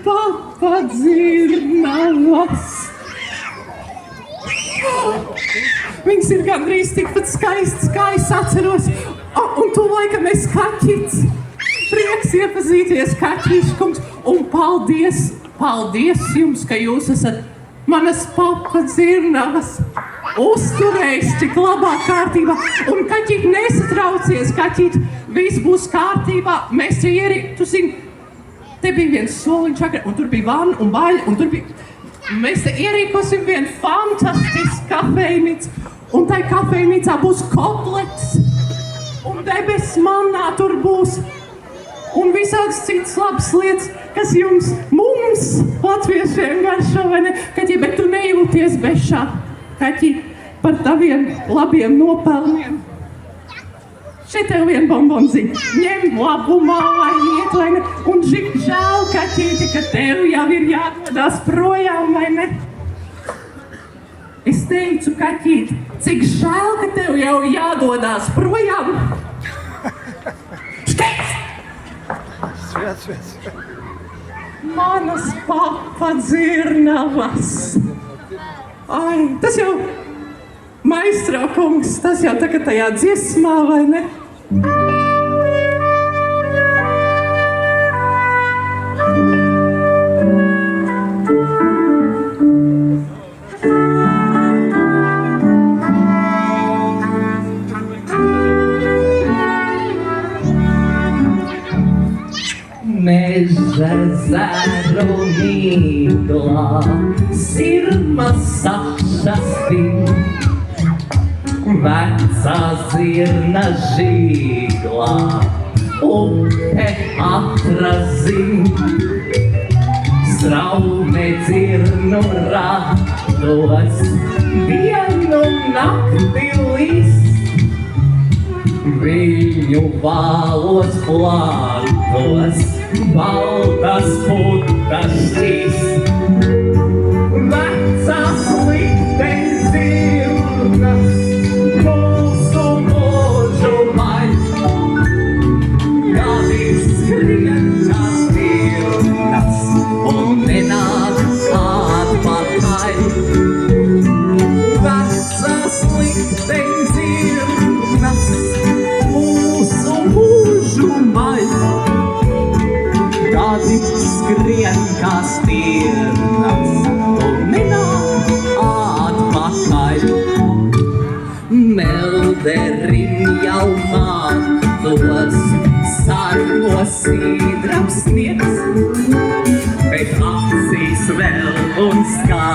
papadzirnavas. Viņas ir gandrīz tikpat skaistas, kā es atceros. Un tu laikam esi kaķits. Prieks iepazīties, kaķīškungs. Un paldies jums, ka jūs esat manas papadzirnavas uzturējis tik labā kārtībā. Un kaķīt, nesatraucies, kaķīt, viss būs kārtībā. Mēs te tu zini, te bija viens soliņš agrāk, un tur bija vanna un baļa, un tur bija... Mēs te ierīkosim vienu fantastisku kafejnīcu, un tai kafejnīcā būs kotlets, un debesis mannā tur būs, un visādas citas labas lietas, kas mums, latviešiem garšo, vai ne? Kaķi, bet tu nejūties bešā, kaķi, par taviem labiem nopelniem. Šeit tev vien bombonziņu, ņem labumā, lai iet, vai ne? Un žēl, kaķīti, ka tev jau ir jādodās projām, vai ne? Es teicu, kaķīti, cik žēl, ka tev jau jādodās projām. Škeits! Svēts. Manas papadzirnavas. Ai, tas jau, maistro kungs, tas jau tagad tajā dziesmā, vai ne? Meža zēru mīglā, sirma sašastin, vecā zirna žīglā, upe atrazin, straume dzirnu ratos, dienu nakti lis, viņu vālos plātos, baltas putas šķīs. Vecās likteņas zirnas, mūsu mūžu maļ, gadi skrien kā stirnas un nenāk atpakaļ. Vecās likteņas zirnas, mūsu mūžu maļ, gadi skrien kā stirnas un nenāk atpakaļ. Melderim jau mātos, sarkos sīdrams sniegs, bet acīs vēl un skā.